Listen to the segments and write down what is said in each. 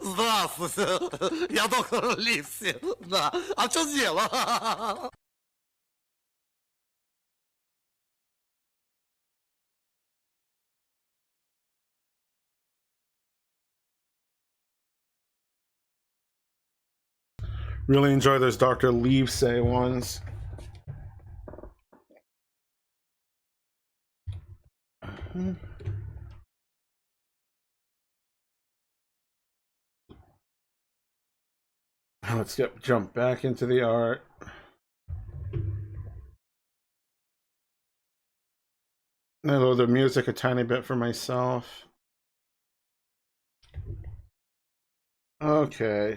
Здравствуйте, я доктор Ливси. Да. А в чем дело? Really enjoy those Dr. Livesey ones. Let's jump back into the art. I load the music a tiny bit for myself. Okay.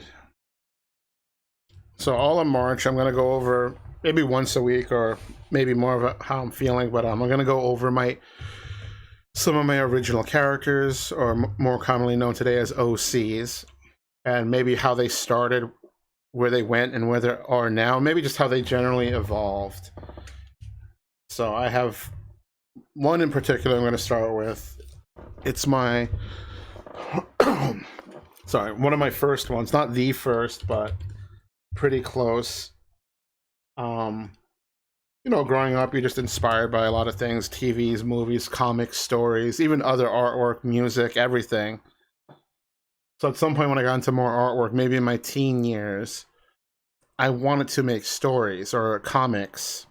So all of March, I'm gonna go over maybe once a week or maybe more of how I'm feeling, but I'm gonna go over some of my original characters, or more commonly known today as OCs, and maybe how they started, where they went, and where they are now. Maybe just how they generally evolved. So I have one in particular I'm going to start with. It's my sorry, one of my first ones, not the first, but pretty close. Um, growing up, you're just inspired by a lot of things: TVs, movies, comics, stories, even other artwork, music, everything. So at some point, when I got into more artwork, maybe in my teen years, I wanted to make stories or comics,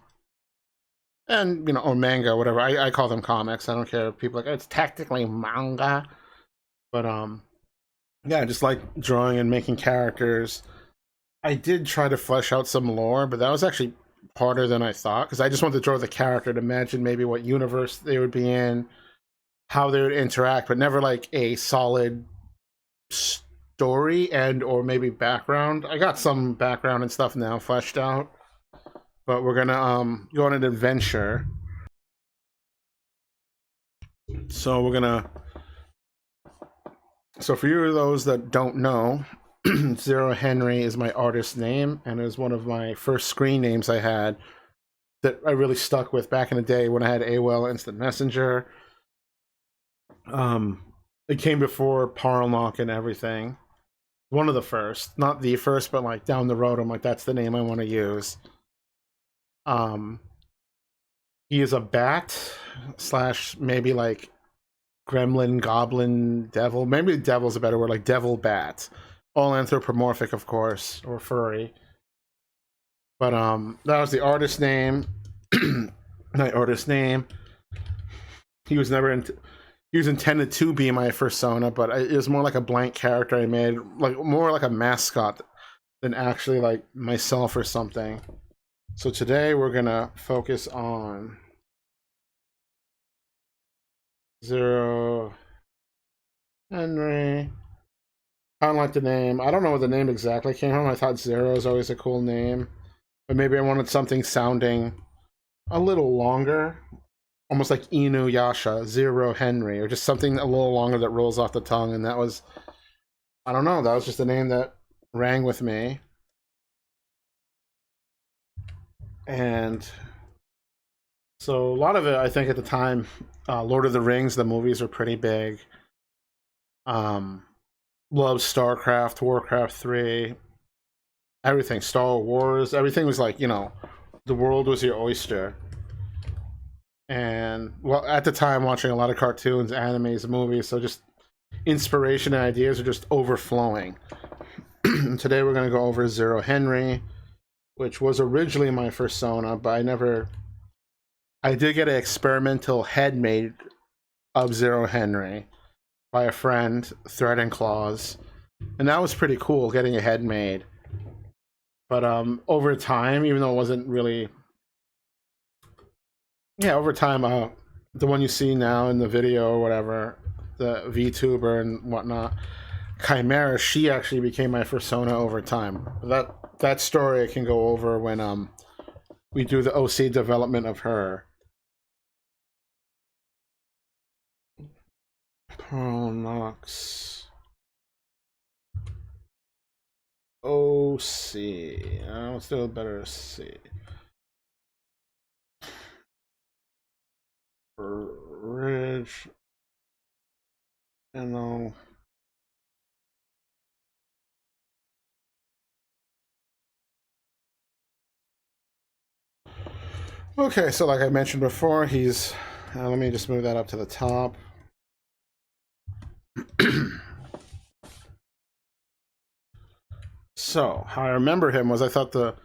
and or manga, whatever. I call them comics. I don't care if people are like, it's technically manga, but yeah, just like drawing and making characters. I did try to flesh out some lore, but that was actually harder than I thought, because I just wanted to draw the character to imagine maybe what universe they would be in, how they would interact, but never like a solid story and or maybe background. I got some background and stuff now fleshed out, but we're gonna go on an adventure. So we're gonna So for you those that don't know, Zero Henry is my artist name, and it was one of my first screen names I had that I really stuck with back in the day when I had AOL Instant Messenger. Um, it came before parlnock and everything. One of the first, not the first, but like down the road, I'm like, that's the name I want to use. Um, he is a bat slash maybe like gremlin, goblin, devil. Maybe devil's a better word, like devil bat. All anthropomorphic, of course, or furry. But that was the artist name. My artist name. He was never in. He was intended to be my persona, but it was more like a blank character I made, like more like a mascot than actually like myself or something. So today we're gonna focus on Zero Henry. Kind of like the name. I don't know what the name exactly came from. I thought Zero is always a cool name, but maybe I wanted something sounding a little longer, almost like Inuyasha, Zero Henry, or just something a little longer that rolls off the tongue. And that was, I don't know, that was just a name that rang with me. And so a lot of it, I think at the time, Lord of the Rings, the movies were pretty big. Um, Loved StarCraft, Warcraft 3, everything, Star Wars, everything was like, the world was your oyster. And well, at the time, watching a lot of cartoons, animes, movies, so just inspiration and ideas are just overflowing. Today we're going to go over Zero Henry, which was originally my persona, but I did get an experimental head made of Zero Henry by a friend, Thread and Claws, and that was pretty cool, getting a head made. But over time, even though it wasn't really, yeah, over time, the one you see now in the video or whatever, the VTuber and whatnot, Chimera, she actually became my persona over time. That story I can go over when we do the OC development of her. Parlnock's OC. Let's do a better C. Ridge. Okay, so like I mentioned before, he's... let me just move that up to the top. So, how I remember him was I thought the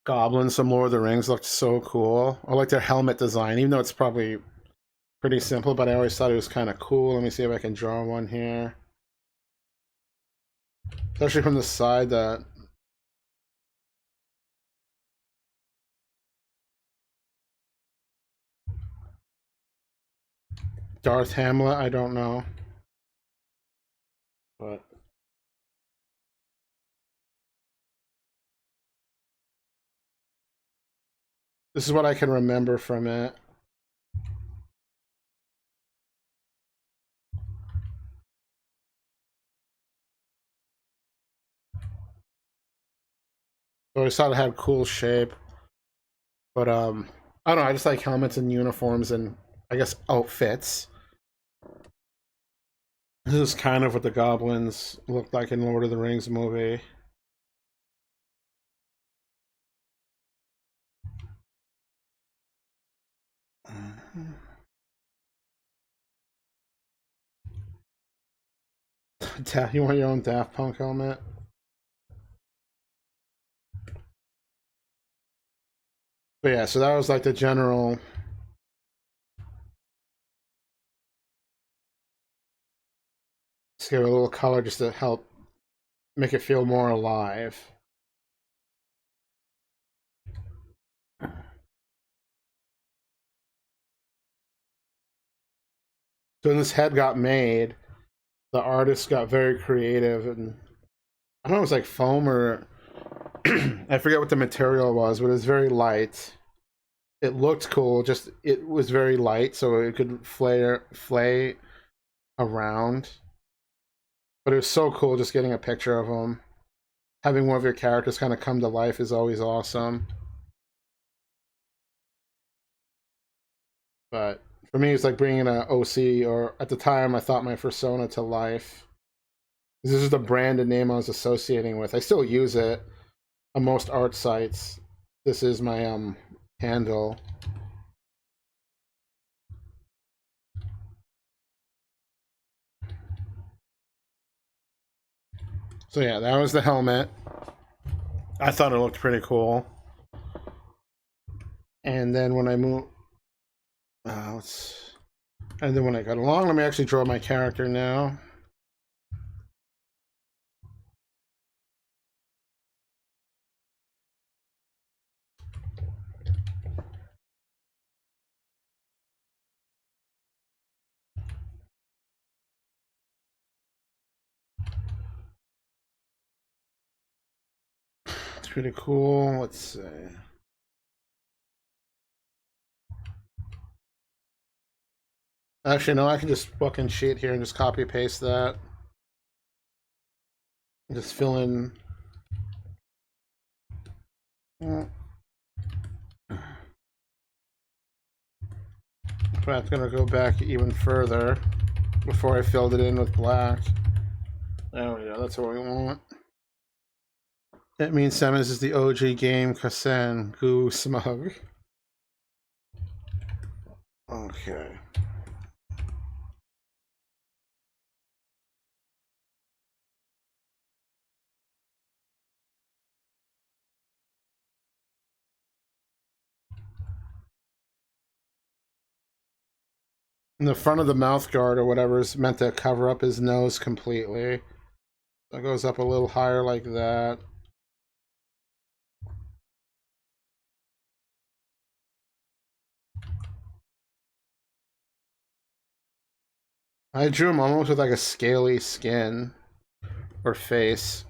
goblins from Lord of the Rings looked so cool. I like their helmet design, even though it's probably pretty simple, but I always thought it was kind of cool. Let me see if I can draw one here. Especially from the side, that... Darth Hamlet, I don't know. But... this is what I can remember from it. I always thought it had cool shape. But, I don't know, I just like helmets and uniforms and, I guess, outfits. This is kind of what the goblins looked like in Lord of the Rings movie. You want your own Daft Punk helmet? But yeah, so that was like the general... Just give it a little color just to help make it feel more alive. So when this head got made, the artist got very creative, and I don't know, it was like foam or I forget what the material was, but it was very light. It looked cool, just it was very light, so it could flay around. But it was so cool just getting a picture of him. Having one of your characters kind of come to life is always awesome. But for me, it's like bringing an OC, or at the time, I thought my persona to life. This is the brand and name I was associating with. I still use it on most art sites. This is my handle. So yeah, that was the helmet. I thought it looked pretty cool. And then when I moved, and then when I got along, let me actually draw my character now. It's pretty cool. Let's see. Actually, no, I can just fucking cheat here and just copy paste that. Just fill in. But I'm gonna go back even further before I filled it in with black. There we go. That's what we want. It means Simmons is the OG game. Kasen Goo Smug. Okay. And the front of the mouth guard or whatever is meant to cover up his nose completely. That goes up a little higher like that. I drew him almost with like a scaly skin or face.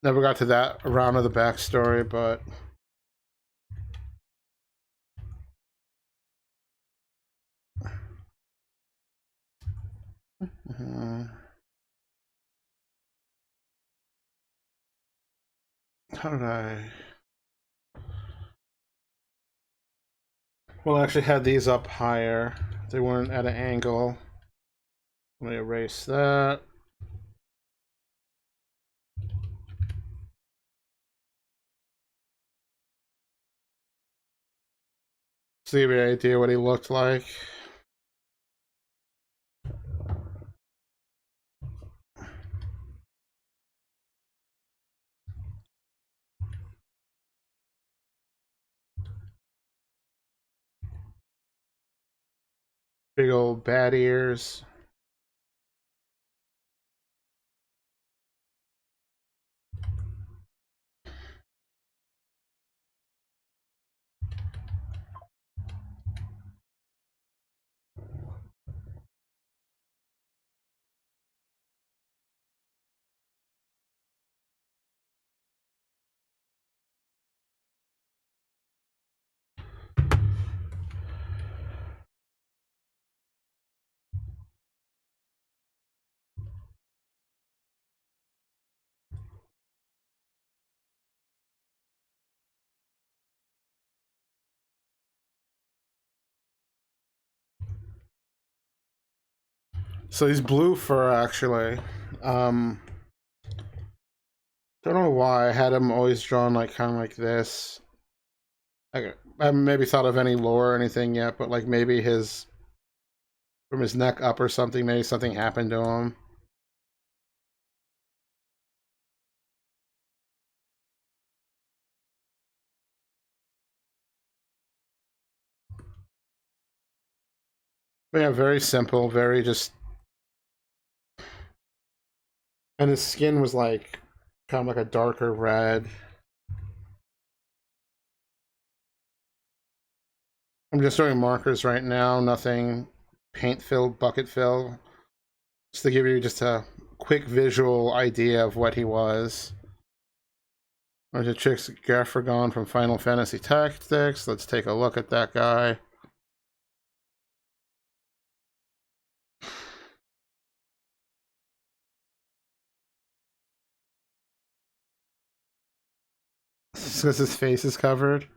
Never got to that round of the backstory, but how did I? Well, I actually had these up higher. They weren't at an angle. Let me erase that. So you have any idea what he looked like? Big old bat ears. So he's blue fur, actually. Um, don't know why I had him always drawn like kind of like this. I haven't maybe thought of any lore or anything yet, but like maybe his from his neck up or something, maybe something happened to him. But yeah, very simple, very just, and his skin was like kind of like a darker red. I'm just doing markers right now, nothing paint filled, bucket fill, just to give you just a quick visual idea of what he was. There's a chick's Gaffragon from Final Fantasy Tactics. Let's take a look at that guy. Because his face is covered.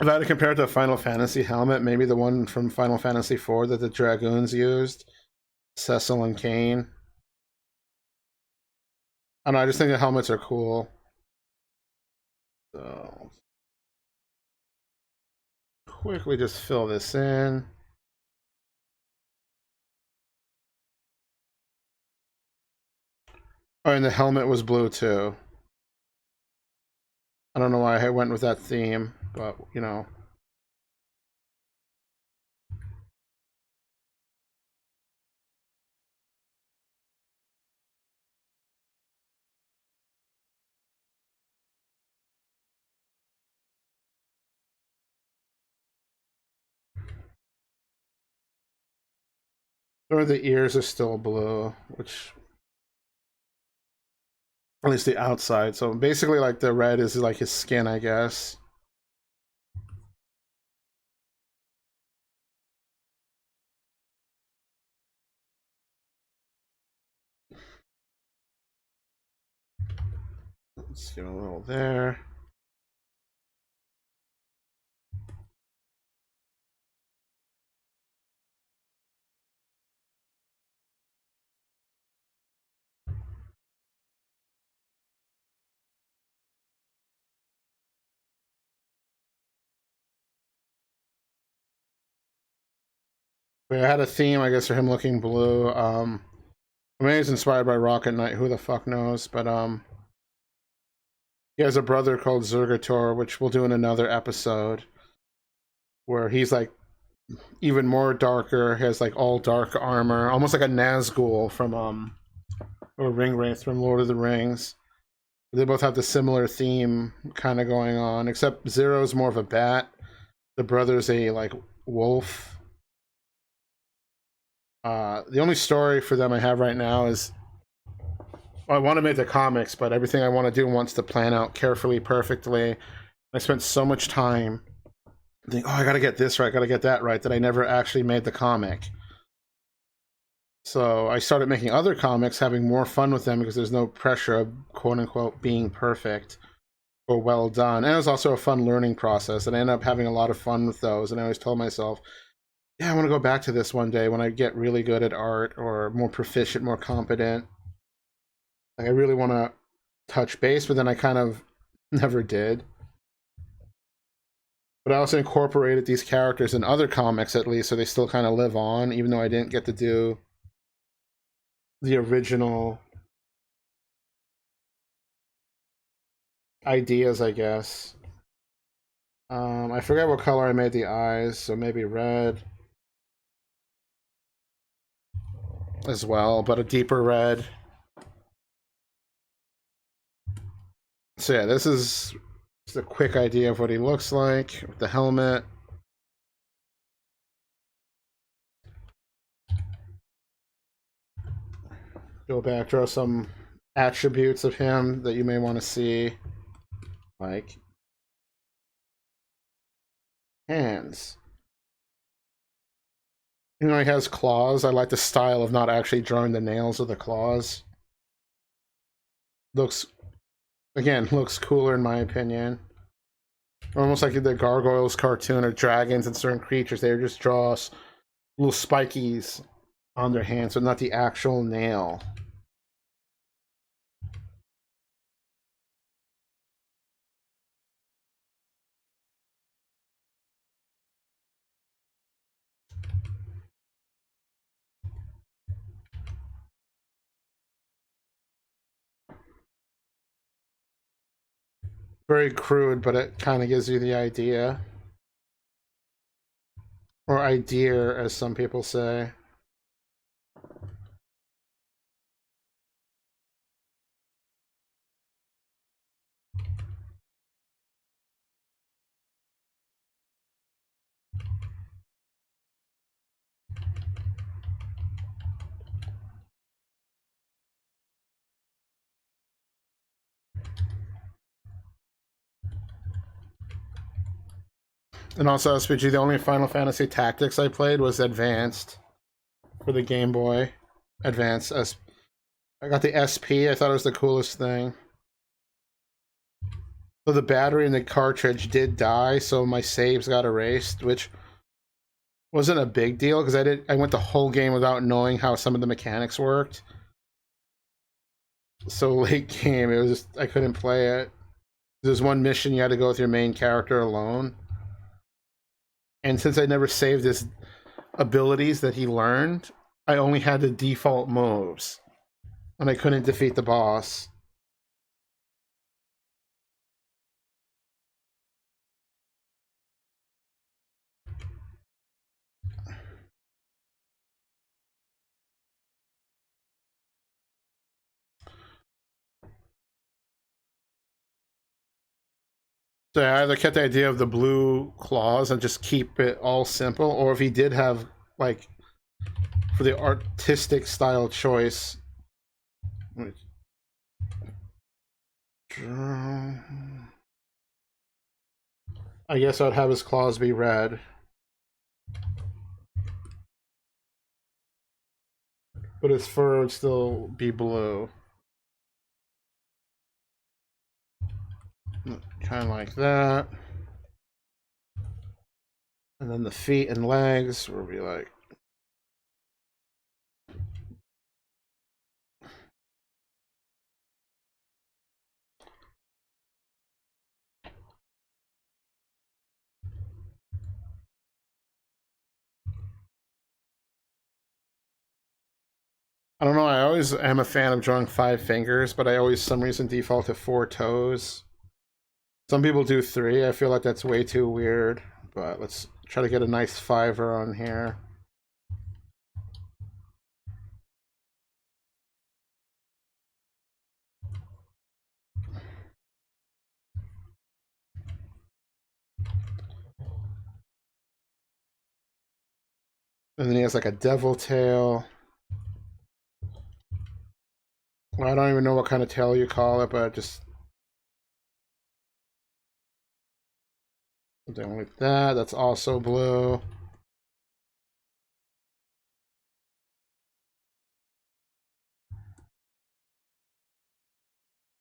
If I had to compare it to a Final Fantasy helmet, maybe the one from Final Fantasy IV that the Dragoons used, Cecil and Kane. I don't know, I just think the helmets are cool. So, quickly just fill this in. Oh, and the helmet was blue too. I don't know why I went with that theme, but you know. Or the ears are still blue, which at least the outside. So basically, like the red is like his skin, I guess. Let's give a little there. But I had a theme, I guess, for him looking blue. Maybe he's inspired by Rocket Knight. Who the fuck knows? But he has a brother called Zergator, which we'll do in another episode, where he's like even more darker. He has like all dark armor, almost like a Nazgul from or Ringwraith from Lord of the Rings. They both have the similar theme kind of going on, except Zero's more of a bat. The brother's a like wolf. The only story for them I have right now is I want to make the comics, but everything I want to do wants to plan out carefully, perfectly. I spent so much time thinking, oh, I got to get this right, got to get that right, that I never actually made the comic. So I started making other comics, having more fun with them because there's no pressure of quote unquote being perfect or well done. And it was also a fun learning process, and I ended up having a lot of fun with those. And I always told myself, yeah, I want to go back to this one day when I get really good at art or more proficient, more competent. Like I really want to touch base, but then I kind of never did. But I also incorporated these characters in other comics at least, so they still kind of live on, even though I didn't get to do the original ideas, I guess. I forget what color I made the eyes, so maybe red as well, but a deeper red. So yeah, this is just a quick idea of what he looks like with the helmet. Go back, draw some attributes of him that you may want to see, like hands. You know, he has claws. I like the style of not actually drawing the nails of the claws. Looks, again, looks cooler in my opinion. Almost like the Gargoyles cartoon or dragons and certain creatures. They just draw little spikies on their hands, but not the actual nail. Very crude, but it kind of gives you the idea. Or idea, as some people say. And also, SPG, the only Final Fantasy Tactics I played was Advanced for the Game Boy. Advanced. I got the SP. I thought it was the coolest thing. So the battery in the cartridge did die, so my saves got erased, which wasn't a big deal because I went the whole game without knowing how some of the mechanics worked. So late game, it was just I couldn't play it. There's one mission you had to go with your main character alone. And since I never saved his abilities that he learned, I only had the default moves. And I couldn't defeat the boss. So I either kept the idea of the blue claws and just keep it all simple, or if he did have, like, for the artistic style choice. I guess I'd have his claws be red. But his fur would still be blue. Kind of like that. And then the feet and legs will be like. I don't know, I always am a fan of drawing 5 fingers, but I always, some reason, default to 4 toes. Some people do 3. I feel like that's way too weird, but let's try to get a nice 5er on here. And then he has like a devil tail. Well, I don't even know what kind of tail you call it, but just something like that. That's also blue.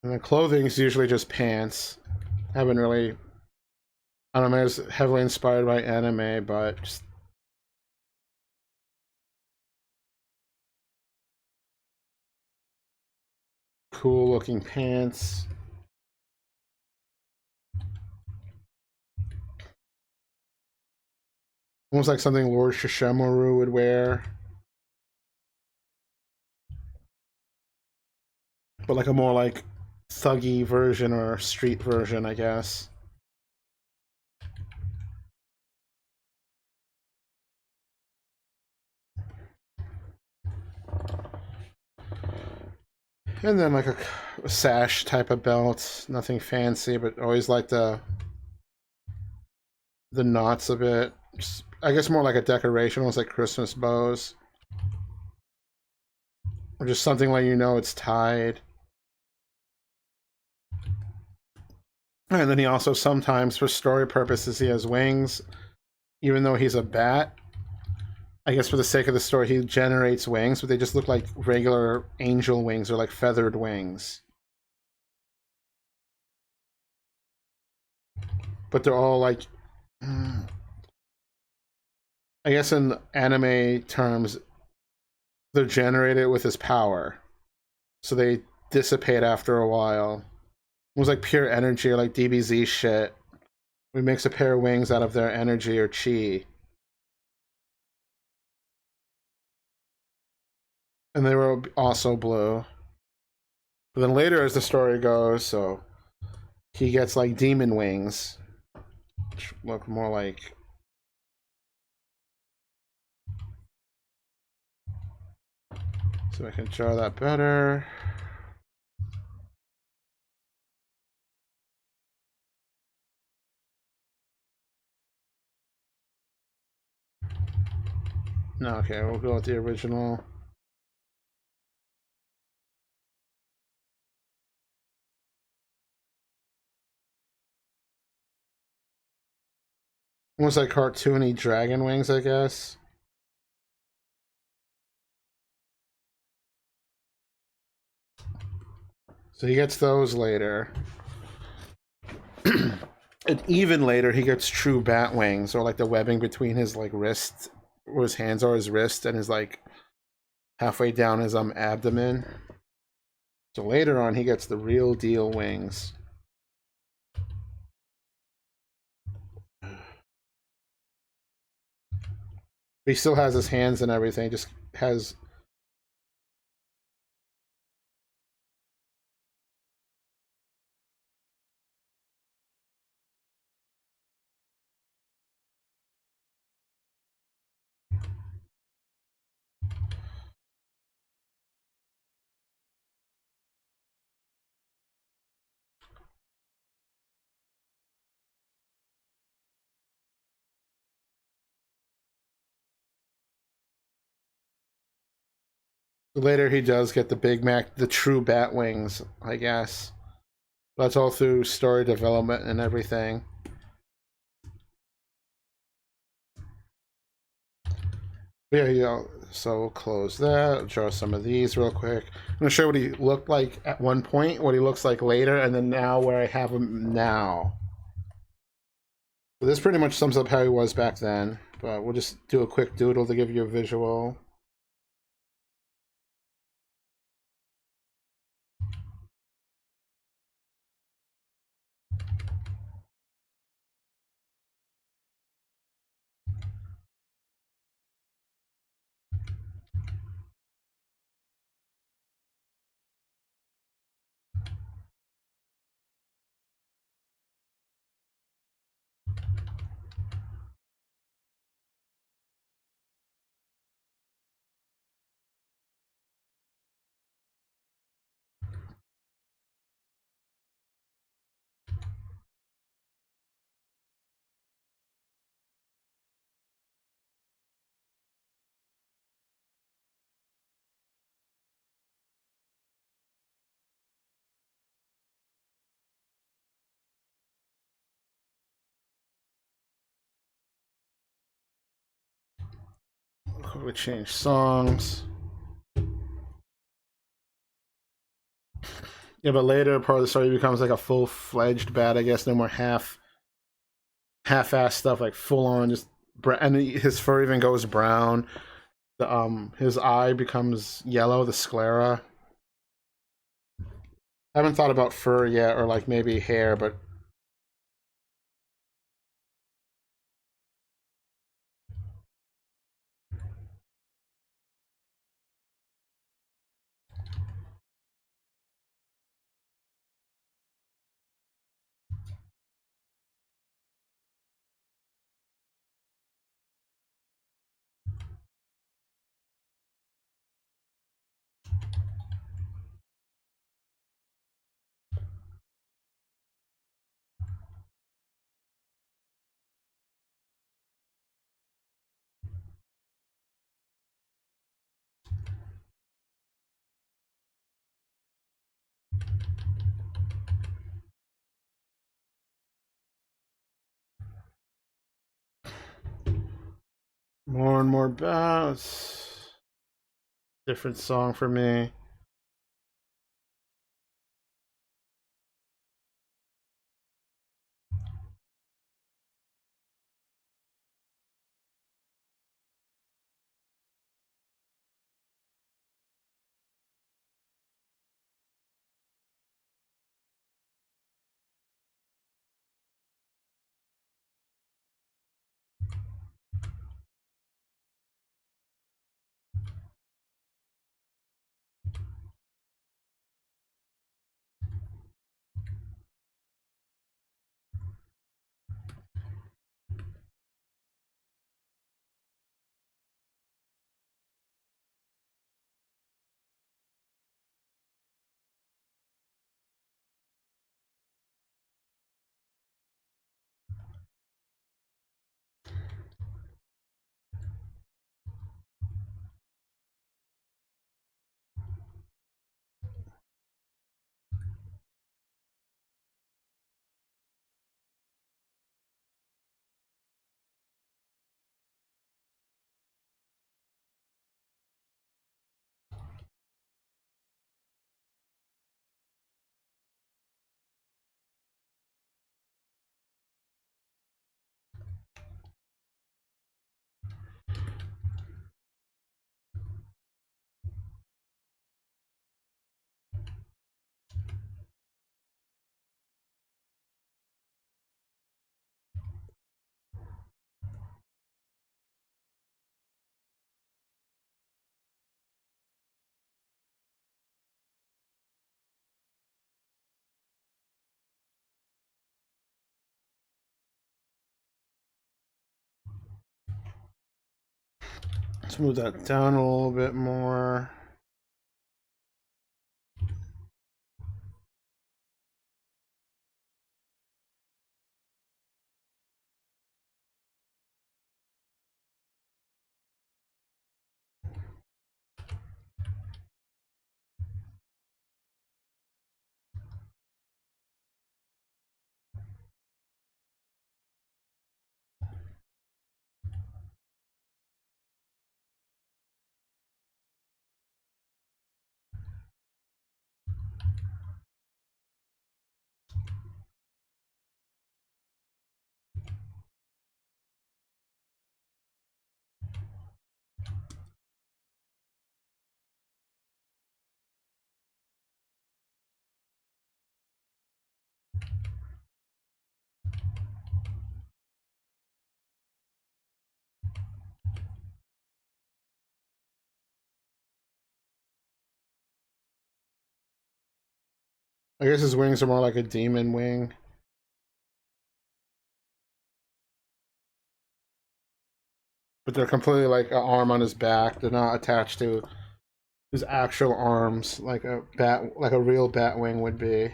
And the clothing is usually just pants. Haven't really. I don't know, it's heavily inspired by anime, but just cool looking pants. Almost like something Lord Shishimaru would wear. But like a more like thuggy version or street version, I guess. And then like a sash type of belt, nothing fancy, but always like the knots of it. Just, I guess more like a decoration, almost like Christmas bows. Or just something like it's tied. And then he also sometimes, for story purposes, he has wings, even though he's a bat. I guess for the sake of the story, he generates wings, but they just look like regular angel wings or like feathered wings. But they're all like, I guess in anime terms, they're generated with his power. So they dissipate after a while. It was like pure energy or like DBZ shit. We mix a pair of wings out of their energy or chi. And they were also blue. But then later, as the story goes, so he gets like demon wings, which look more like. So I can draw that better. No, okay, we'll go with the original. Almost like cartoony dragon wings, I guess. So he gets those later. And even later, he gets true bat wings, or like the webbing between his like wrist, or his hands or his wrist, and his like halfway down his abdomen. So later on, he gets the real deal wings. He still has his hands and everything. Just has. Later, he does get the Big Mac, the true bat wings, I guess. That's all through story development and everything. But yeah, so we'll close that. Draw some of these real quick. I'm gonna show what he looked like at one point, what he looks like later, and then now where I have him now. So this pretty much sums up how he was back then. But we'll just do a quick doodle to give you a visual. We'll change songs. Yeah, but later part of the story becomes like a full-fledged bat. I guess no more half-ass stuff, like full on just. And his fur even goes brown. His eye becomes yellow, the sclera. I haven't thought about fur yet, or like maybe hair, but More and more bass. Different song for me. Let's move that down a little bit more. I guess his wings are more like a demon wing. But they're completely like an arm on his back. They're not attached to his actual arms like a bat, like a real bat wing would be.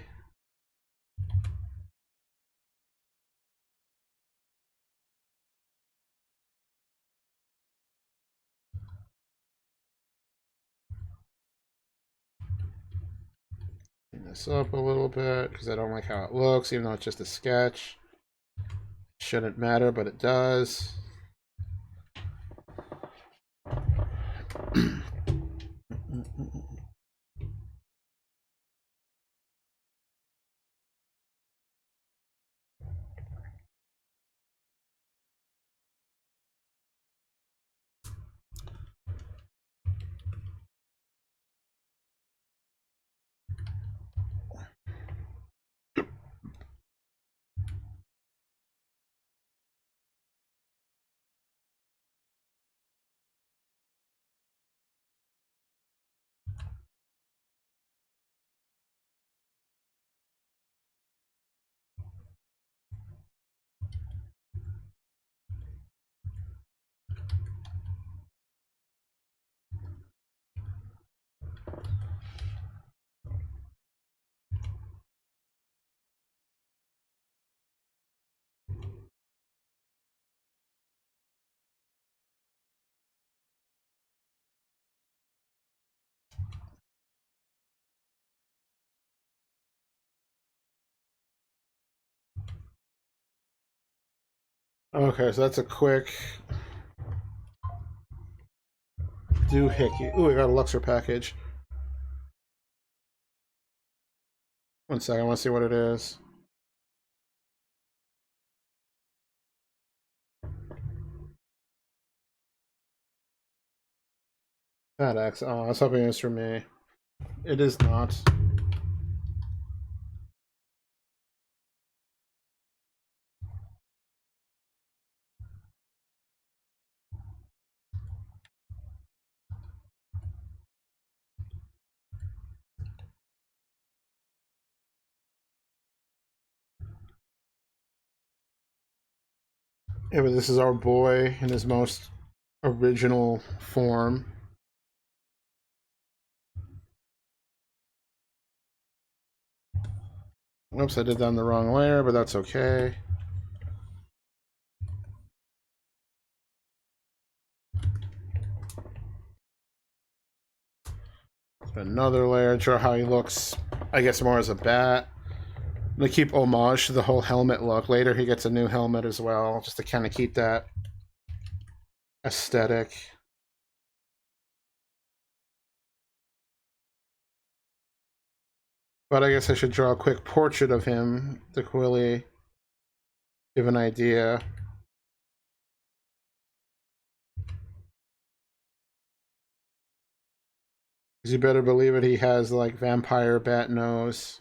Clean this up a little bit because I don't like how it looks, even though it's just a sketch. Shouldn't matter, but it does. Okay, so that's a quick Doohickey. Ooh, I got a Luxor package. One second, I want to see what it is. FedEx. Oh, I was hoping it was for me. It is not. Yeah, but this is our boy in his most original form. Oops, I did that in the wrong layer, but that's okay. Another layer, show how he looks, I guess, more as a bat. I'm gonna keep homage to the whole helmet look. Later he gets a new helmet as well, just to kind of keep that aesthetic. But I guess I should draw a quick portrait of him to really give an idea. Because you better believe it, he has like vampire bat nose.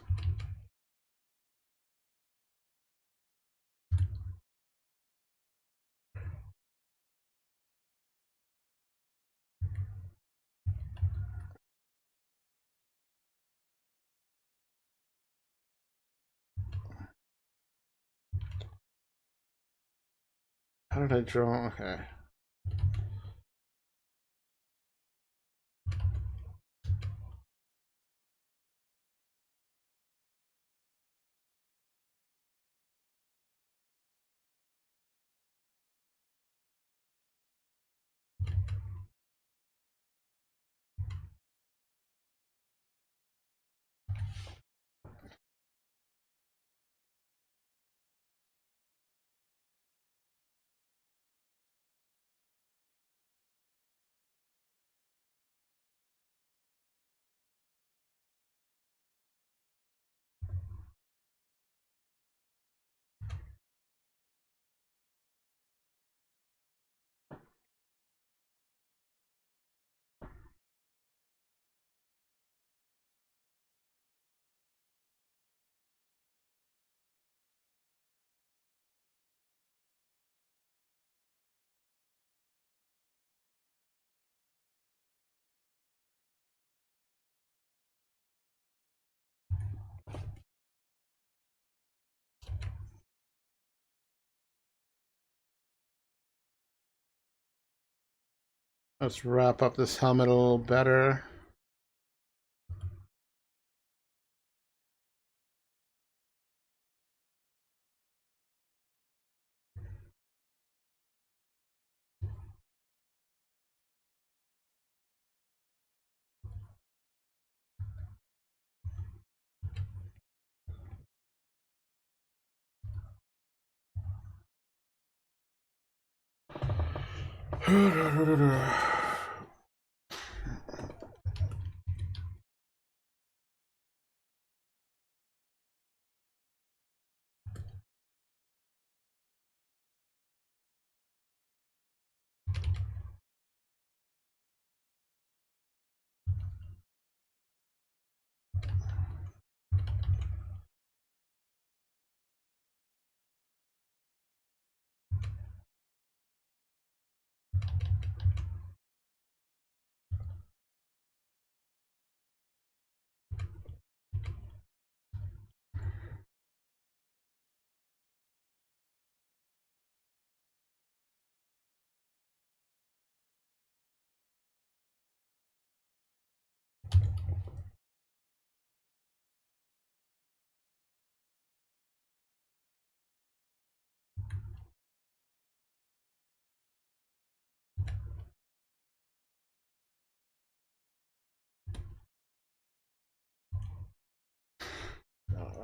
How did I draw? Okay. Let's wrap up this helmet a little better.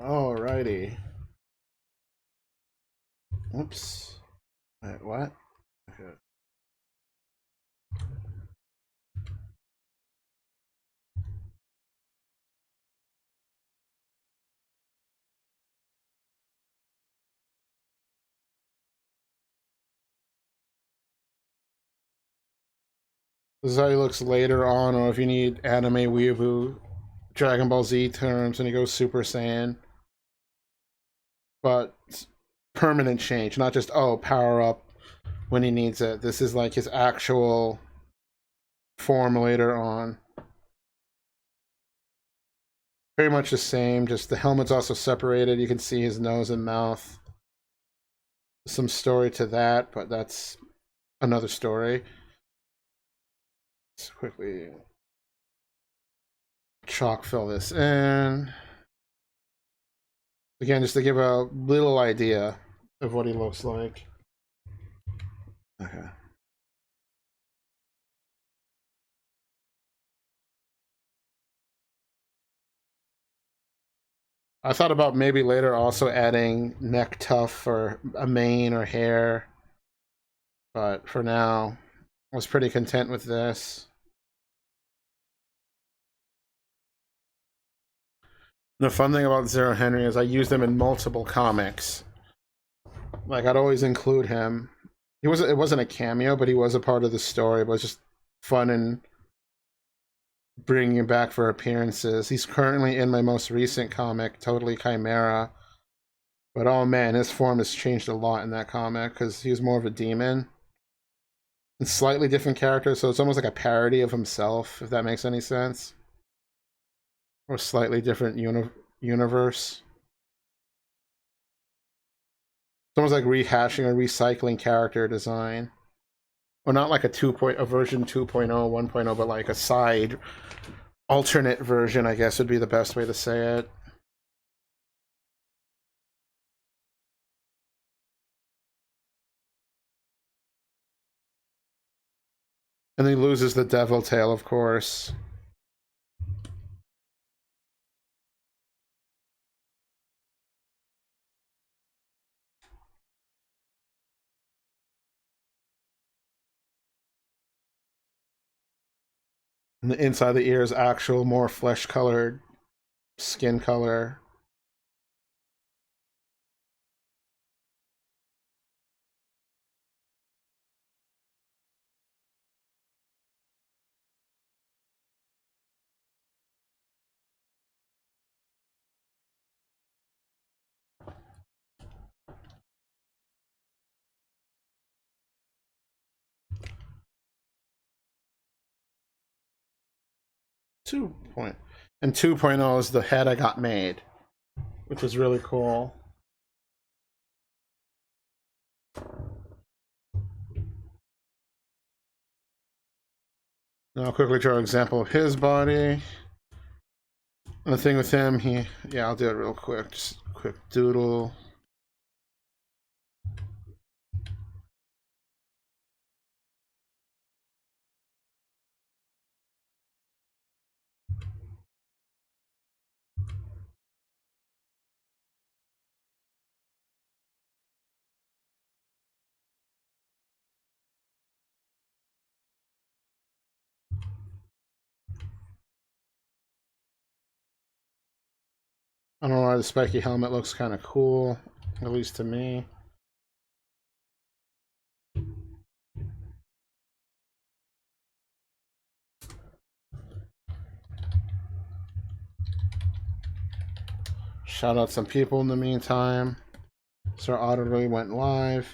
Alrighty. Oops. Wait, what? Okay. This is how he looks later on, or if you need anime weeaboo Dragon Ball Z terms, and he goes Super Saiyan. But permanent change, not just, oh, power up when he needs it. This is like his actual form later on. Pretty much the same, just the helmet's also separated. You can see his nose and mouth. Some story to that, but that's another story. Let's quickly chalk fill this in. Again, just to give a little idea of what he looks like. Okay. I thought about maybe later also adding neck tuff or a mane or hair, but for now, I was pretty content with this. The fun thing about Zero Henry is I used him in multiple comics. Like, I'd always include him. It wasn't a cameo, but he was a part of the story. But it was just fun and bringing him back for appearances. He's currently in my most recent comic, Totally Chimera. But oh man, his form has changed a lot in that comic because he was more of a demon. And slightly different character, so it's almost like a parody of himself, if that makes any sense. Or slightly different universe. It's almost like rehashing or recycling character design. Or not like a version 2.0, 1.0, but like a side alternate version, I guess would be the best way to say it. And he loses the devil tail, of course. And the inside of the ear is actual, more flesh-colored skin color. And 2.0 is the head I got made, which is really cool. Now I'll quickly draw an example of his body. And the thing with him, yeah, I'll do it real quick. Just a quick doodle. I don't know why the spiky helmet looks kind of cool, at least to me. Shout out some people in the meantime. Sir Otterly went live.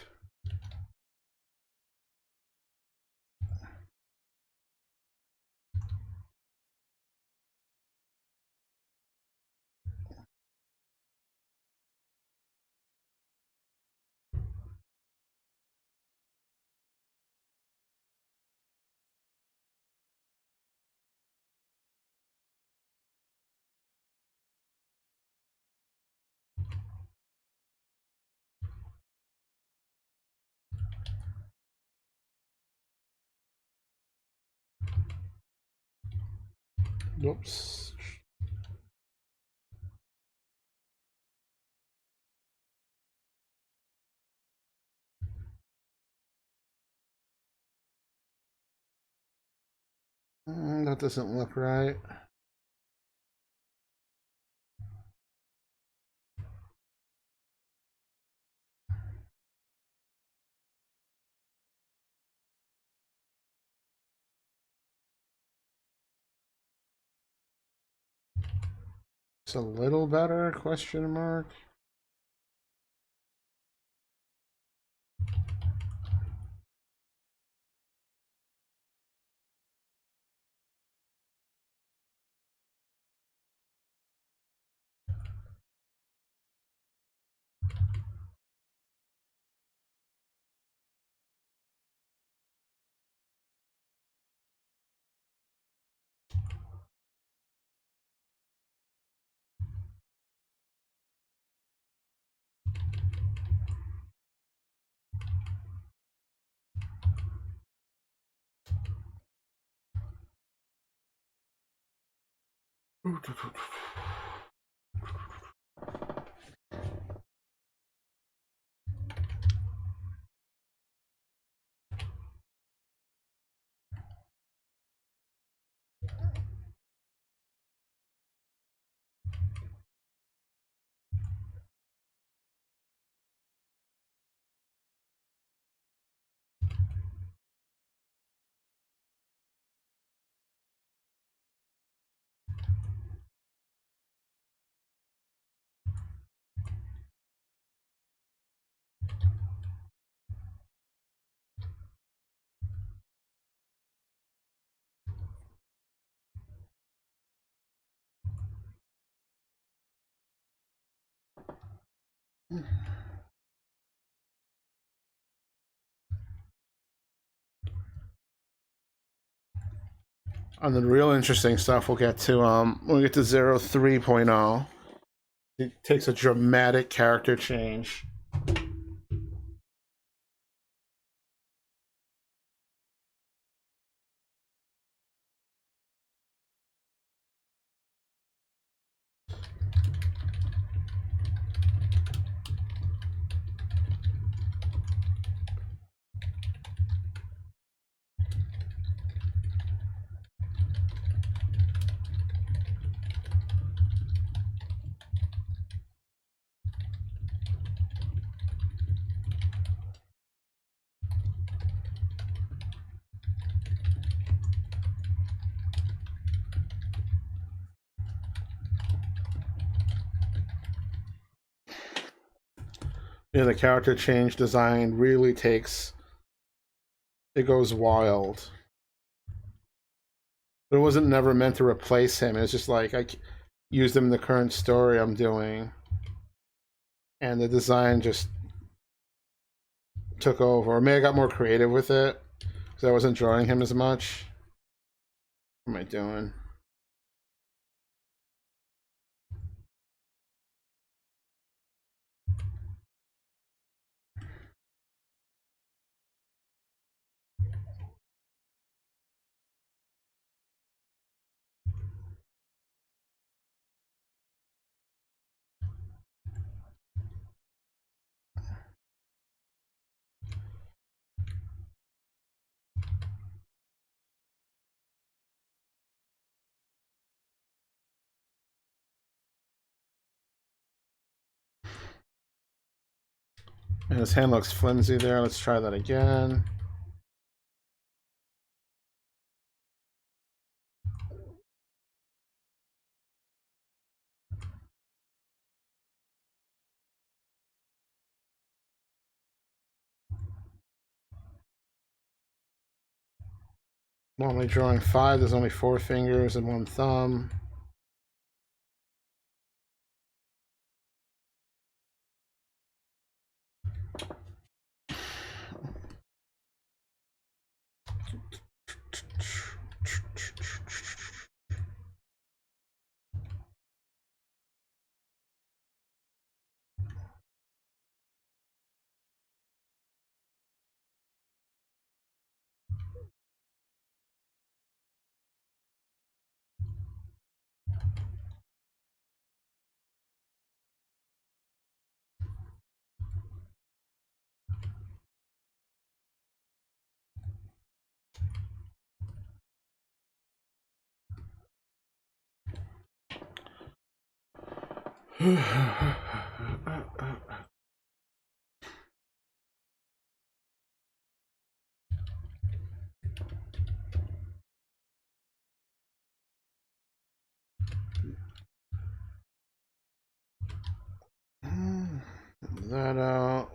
Whoops. That doesn't look right. It's a little better, question mark. And then the real interesting stuff we'll get to when we get to 03.0. It takes a dramatic character change. Yeah, the character change design really takes, it goes wild. But it wasn't never meant to replace him. It's just like I used him in the current story I'm doing, and the design just took over. Or maybe I got more creative with it because I wasn't drawing him as much. What am I doing? And his hand looks flimsy there. Let's try that again. Normally drawing 5, there's only 4 fingers and 1 thumb. that out.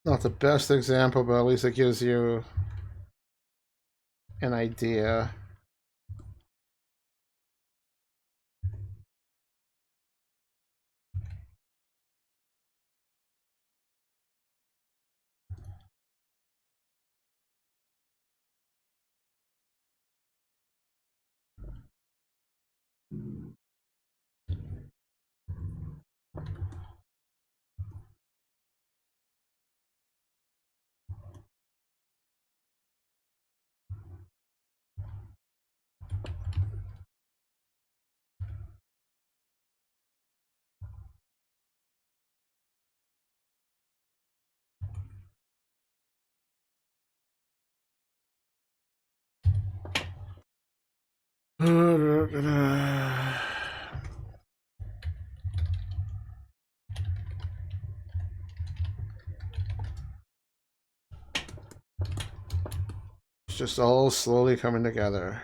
Not the best example, but at least it gives you an idea. It's just all slowly coming together.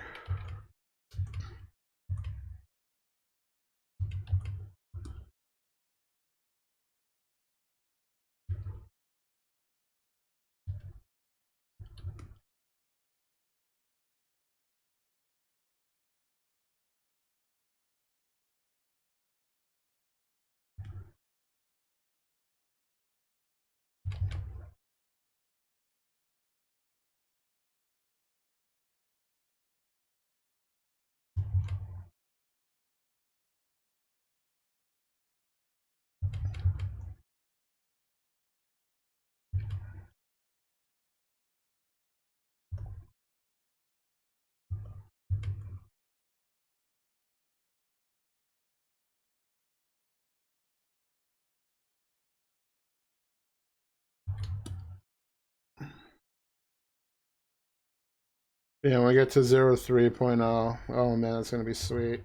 Yeah, when we get to 03.0, oh man, it's going to be sweet.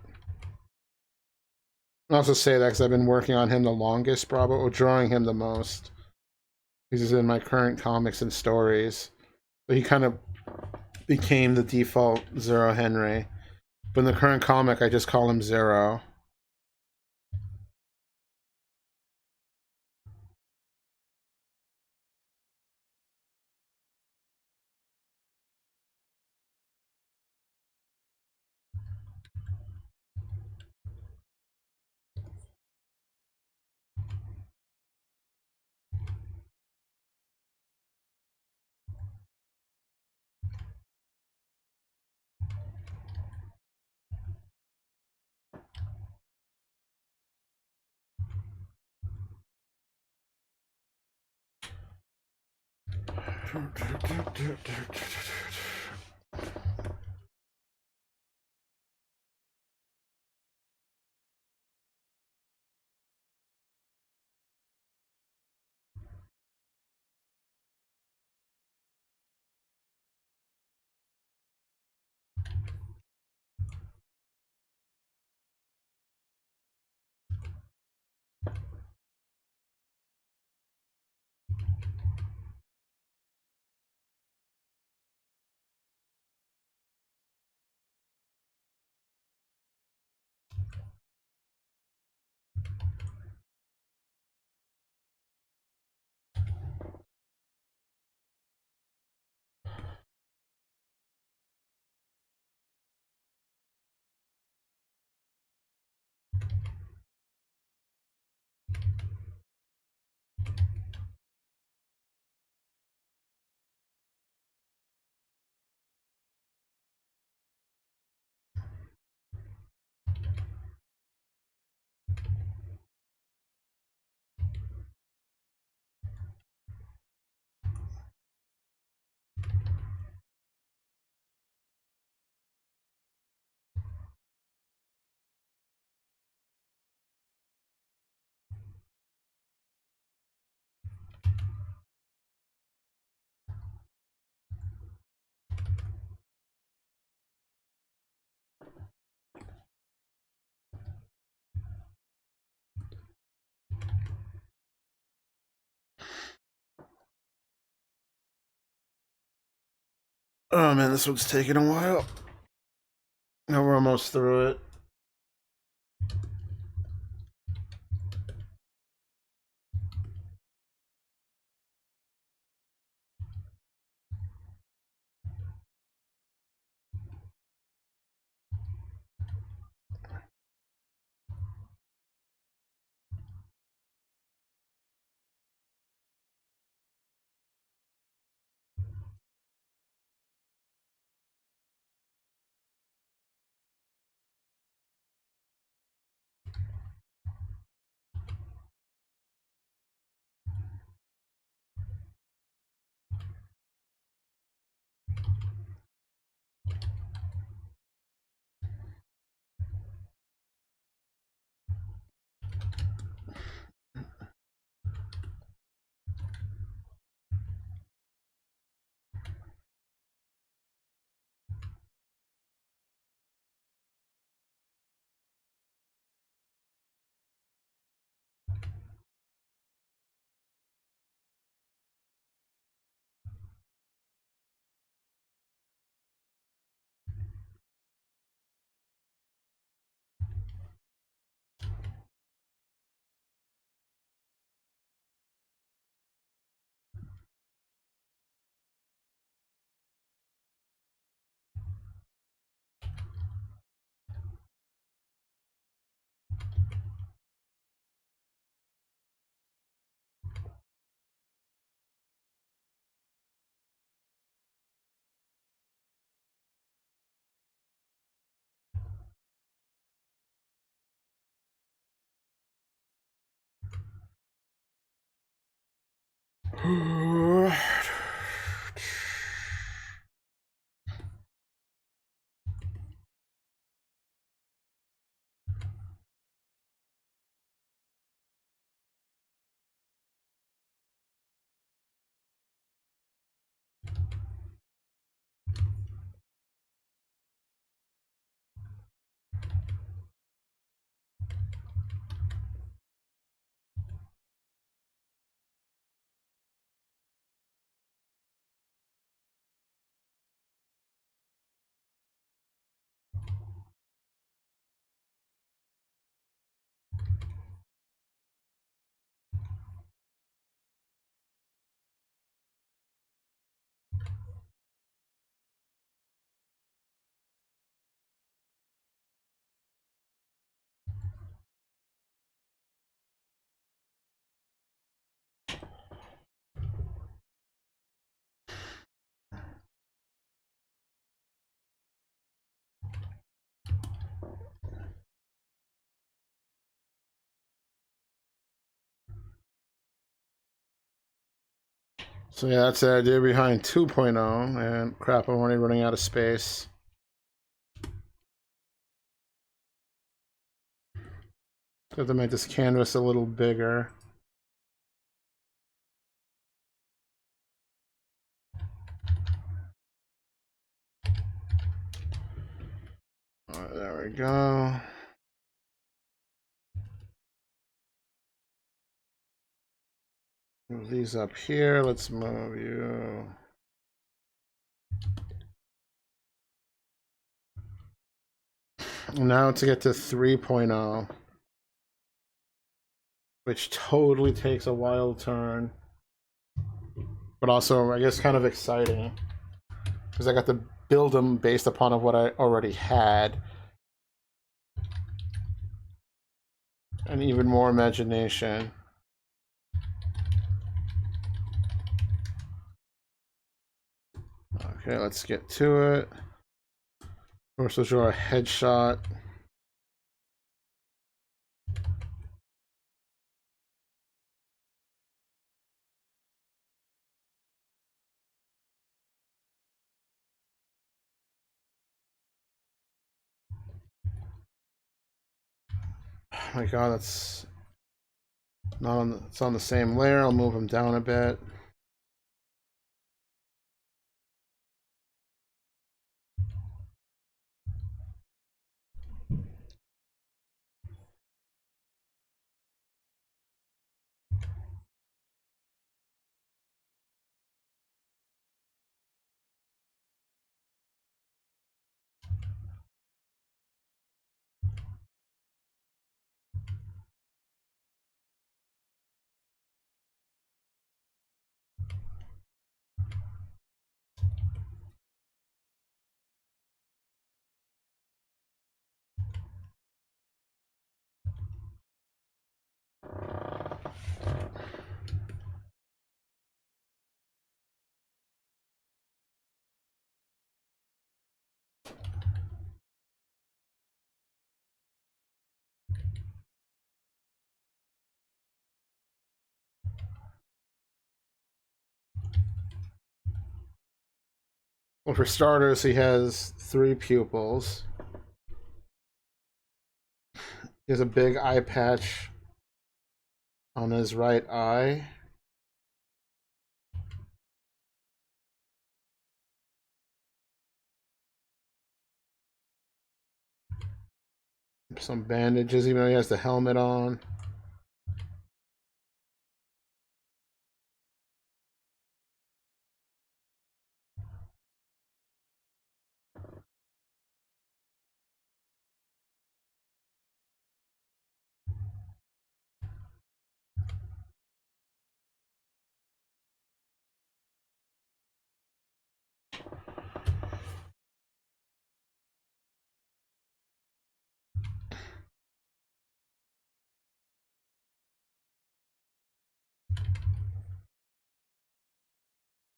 I'll also say that because I've been working on him the longest, probably, or drawing him the most. He's in my current comics and stories. But he kind of became the default Zero Henry. But in the current comic, I just call him Zero. Oh man, this one's taking a while. Now we're almost through it. So yeah, that's the idea behind 2.0, and crap, I'm already running out of space. Have to make this canvas a little bigger. Alright, there we go. Move these up here. Let's move you. Now to get to 3.0, which totally takes a wild turn, but also I guess kind of exciting because I got to build them based upon what I already had, and even more imagination. Okay, let's get to it. First, we'll draw a headshot. Oh my god, that's not on the, it's on the same layer. I'll move them down a bit. Well, for starters, he has 3 pupils. He has a big eye patch on his right eye. Some bandages, even though he has the helmet on.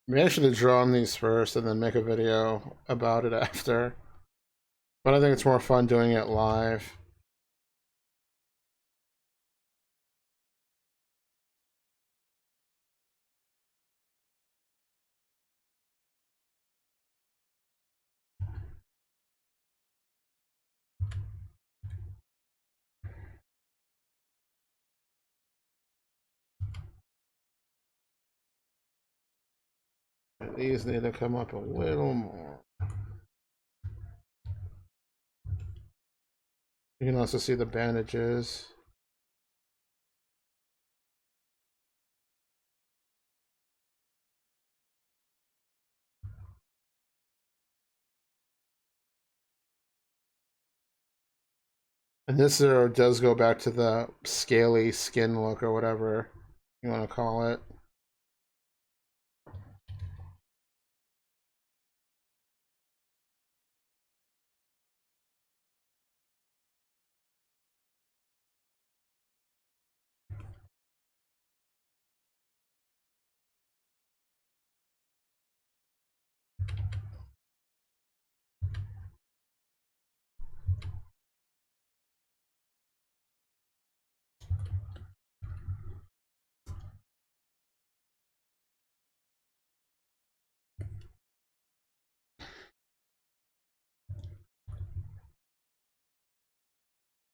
Maybe I should have drawn these first and then make a video about it after. But I think it's more fun doing it live. These need to come up a little more. You can also see the bandages. And this does go back to the scaly skin look or whatever you want to call it.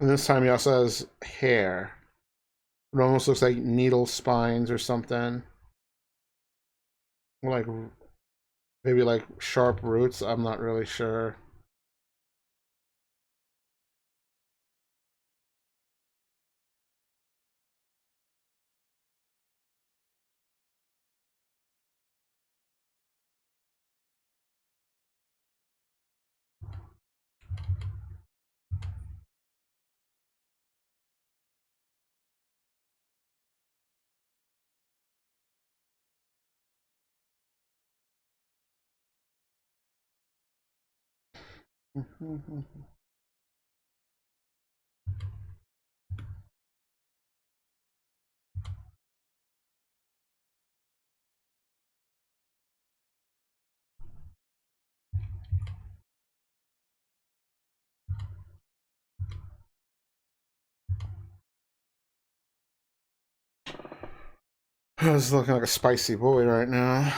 And this time he also has hair. It almost looks like needle spines or something. Or like maybe like sharp roots. I'm not really sure. This is looking like a spicy boy right now.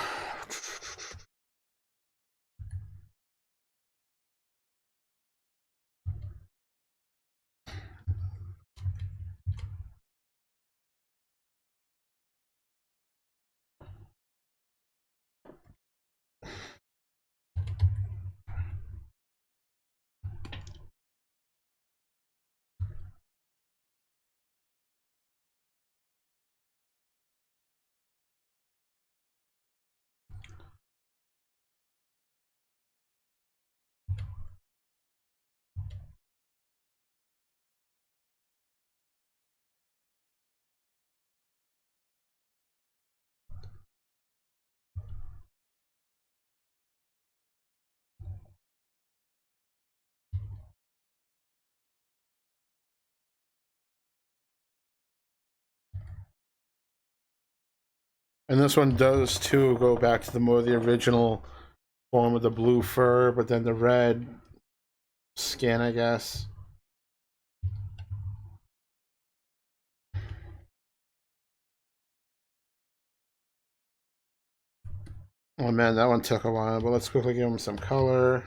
And this one does too go back to the original form of the blue fur, but then the red skin, I guess. Oh man, that one took a while, but let's quickly give him some color.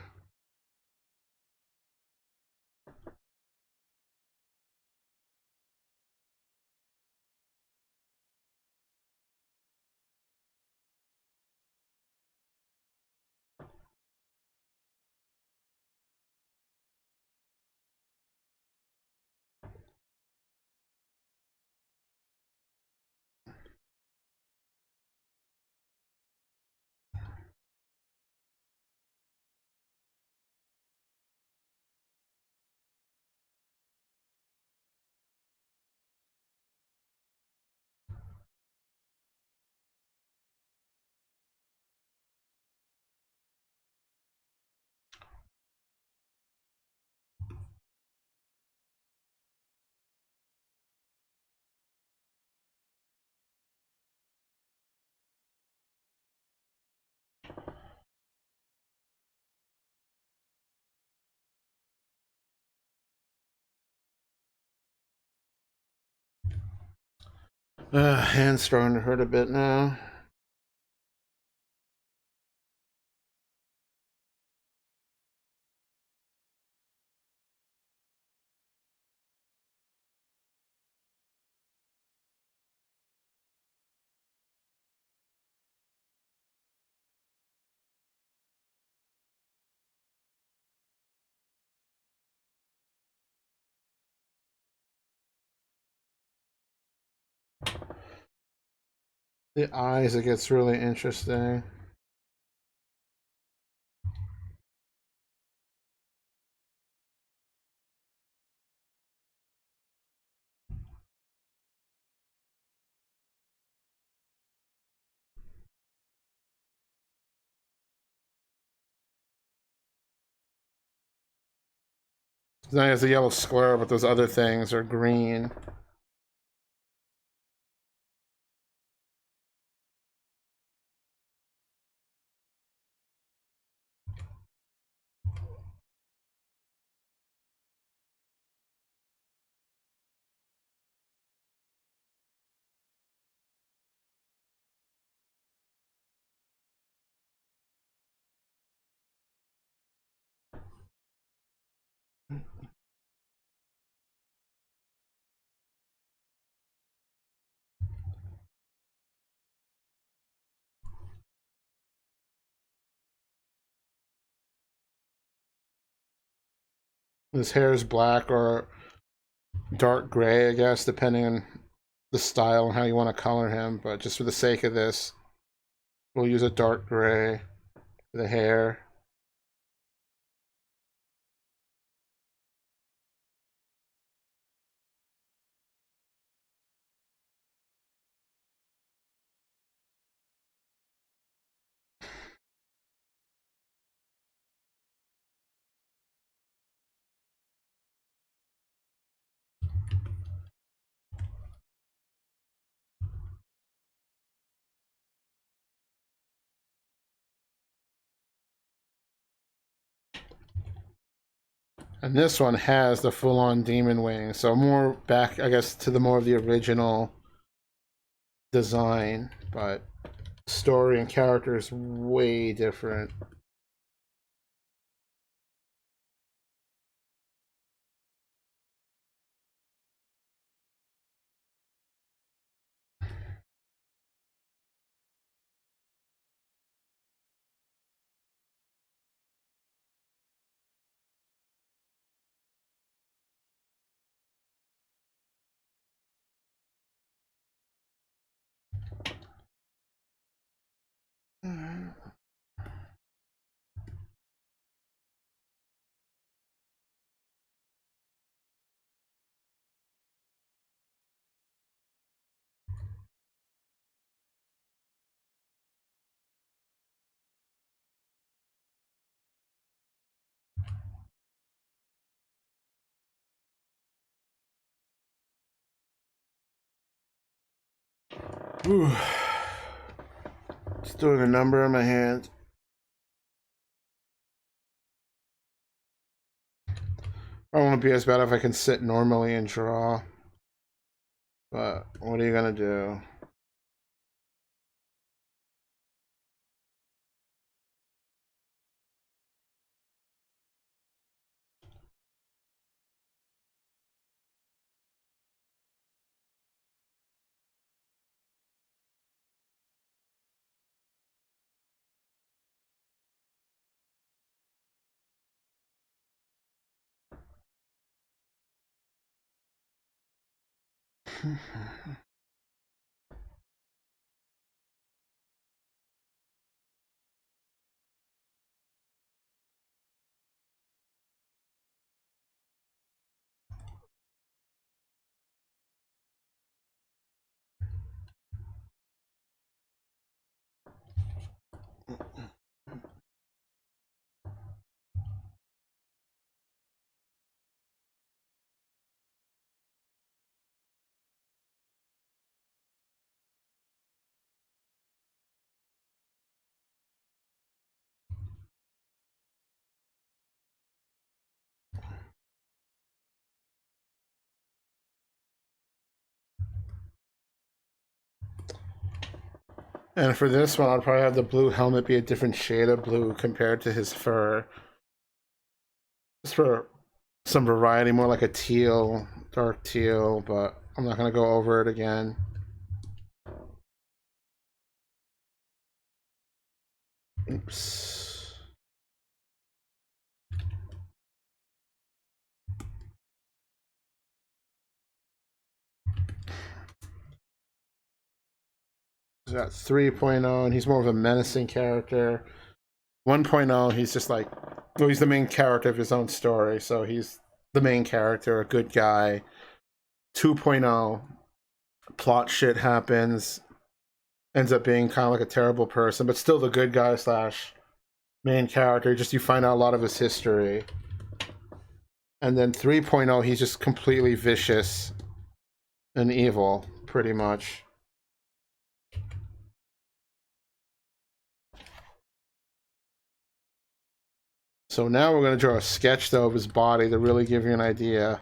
Hand's starting to hurt a bit now. The eyes, it gets really interesting. Now he has a yellow square, but those other things are green. His hair is black or dark gray, I guess, depending on the style and how you want to color him. But just for the sake of this, we'll use a dark gray for the hair. And this one has the full-on demon wing, so more back, I guess, to the more of the original design, but story and character is way different. Whew. Just doing a number on my hand. I won't be as bad if I can sit normally and draw. But what are you gonna do? And for this one, I'd probably have the blue helmet be a different shade of blue compared to his fur. Just for some variety, more like a teal, dark teal, but I'm not going to go over it again. Oops. He's got 3.0, and he's more of a menacing character. 1.0, he's just like, well, he's the main character of his own story, so he's the main character, a good guy. 2.0, plot shit happens, ends up being kind of like a terrible person, but still the good guy slash main character. Just you find out a lot of his history. And then 3.0, he's just completely vicious and evil, pretty much. So now we're going to draw a sketch, though, of his body to really give you an idea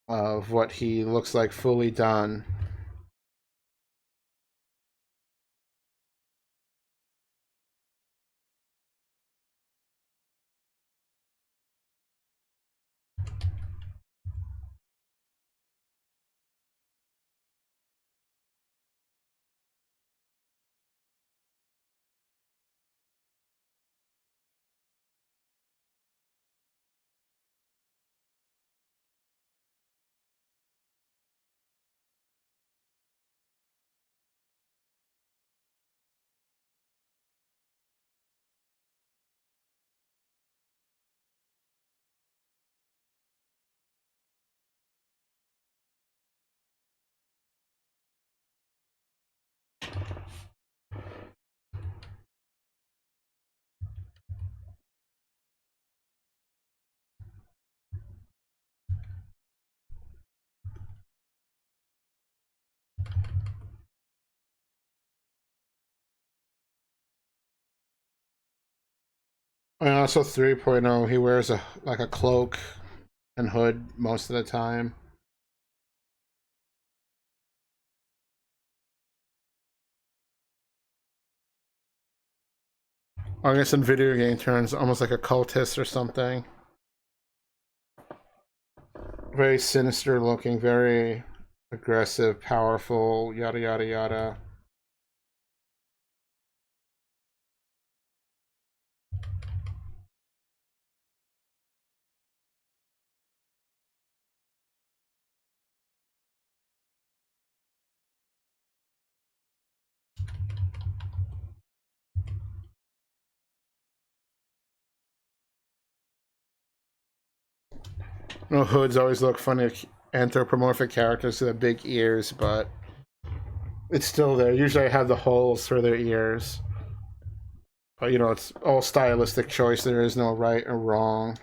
of what he looks like fully done. And also 3.0, he wears a like a cloak and hood most of the time. I guess in video game terms, almost like a cultist or something. Very sinister looking, very aggressive, powerful, yada yada yada. You know, hoods always look funny, anthropomorphic characters with the big ears, but it's still there. Usually I have the holes for their ears. But, you know, it's all stylistic choice. There is no right or wrong.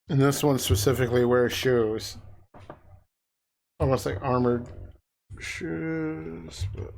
And this one specifically wears shoes. Almost like armored shoes. But...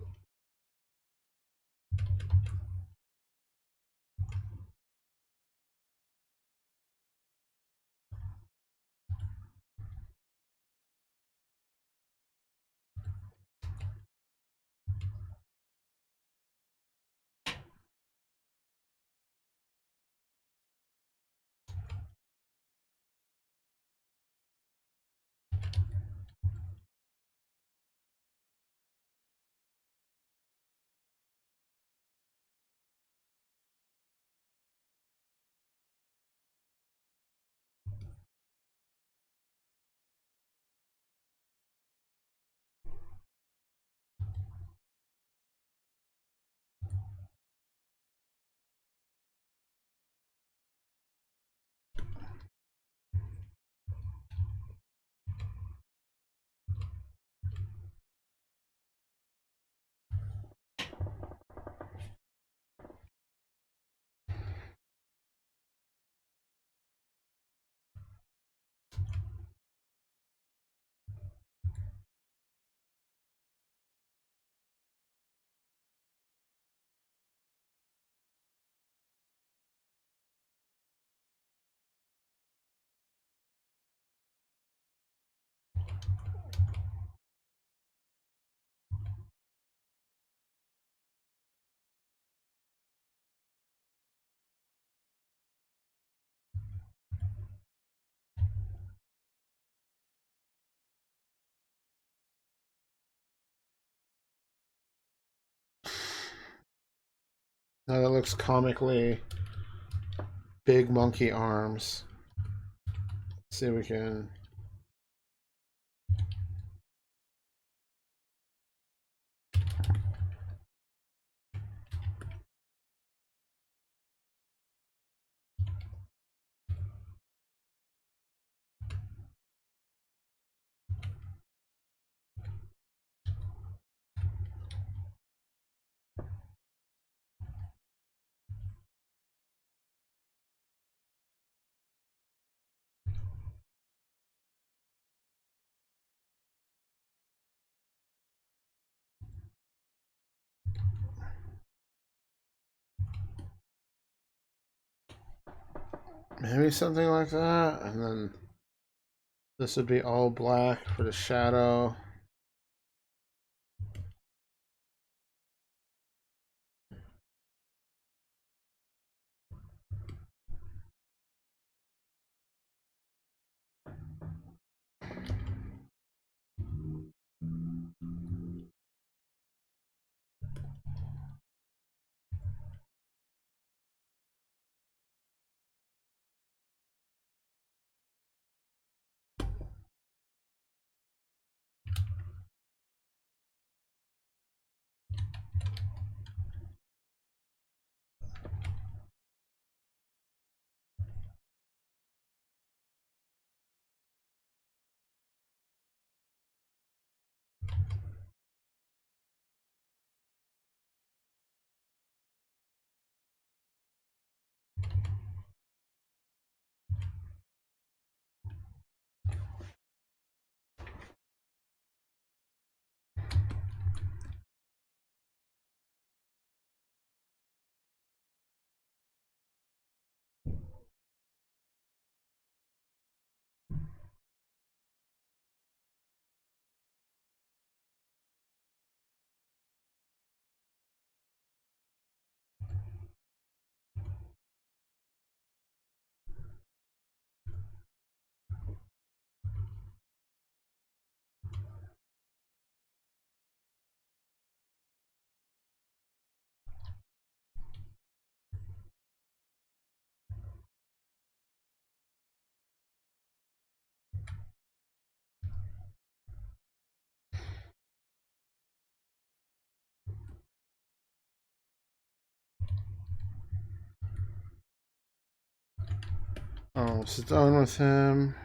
Now that looks comically big monkey arms. Let's see if we can. Maybe something like that, and then this would be all black for the shadow. Almost done with him.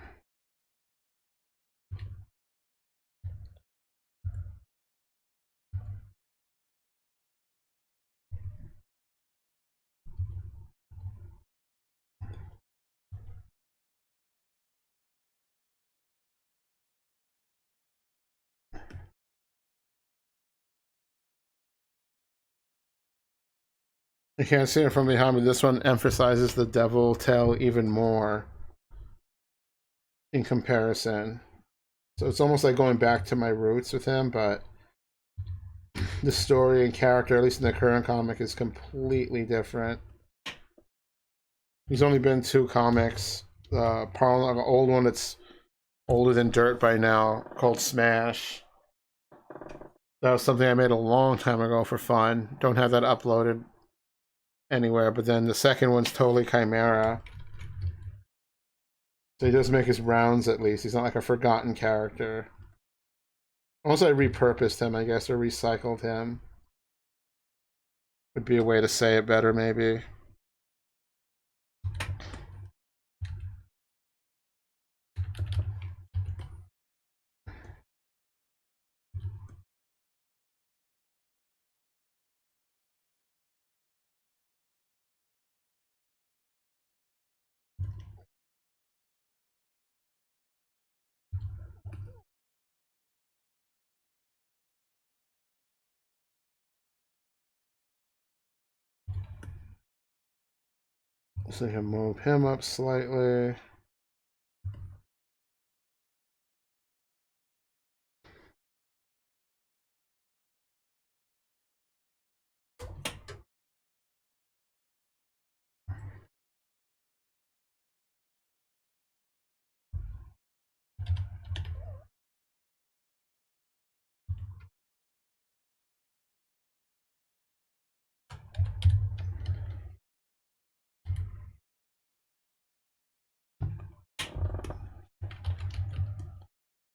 You can't see it from behind, but this one emphasizes the devil tail even more in comparison. So it's almost like going back to my roots with him, but the story and character, at least in the current comic, is completely different. He's only been 2 comics. Parlnock, an old one that's older than dirt by now, called Smash. That was something I made a long time ago for fun. Don't have that uploaded anywhere, but then the second one's totally Chimera. So he does make his rounds at least. He's not like a forgotten character. Also, I repurposed him, I guess, or recycled him. Would be a way to say it better, maybe. So I can move him up slightly.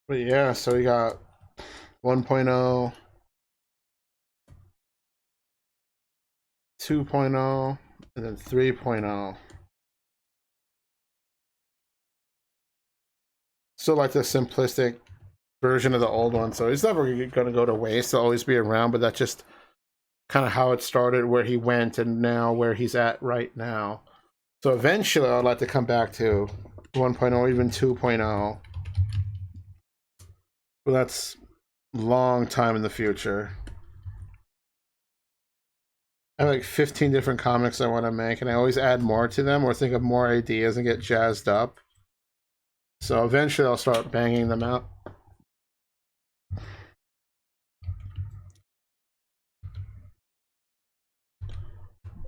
But yeah, so we got 1.0, 2.0, and then 3.0. Still like the simplistic version of the old one, so he's never going to go to waste. He'll always be around, but that's just kind of how it started, where he went, and now where he's at right now. So eventually I'd like to come back to 1.0, even 2.0. But that's a long time in the future. I have like 15 different comics I want to make, and I always add more to them or think of more ideas and get jazzed up. So eventually I'll start banging them out.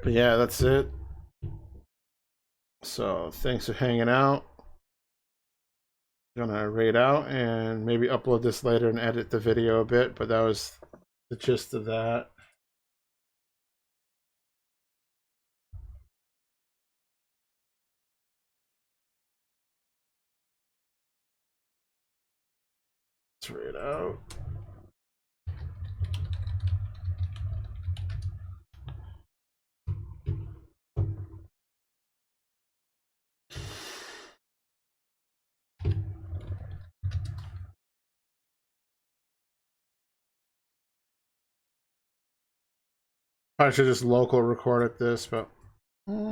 But yeah, that's it. So thanks for hanging out. Gonna raid out and maybe upload this later and edit the video a bit, but that was the gist of that. Let's raid out. I should just local record at this, but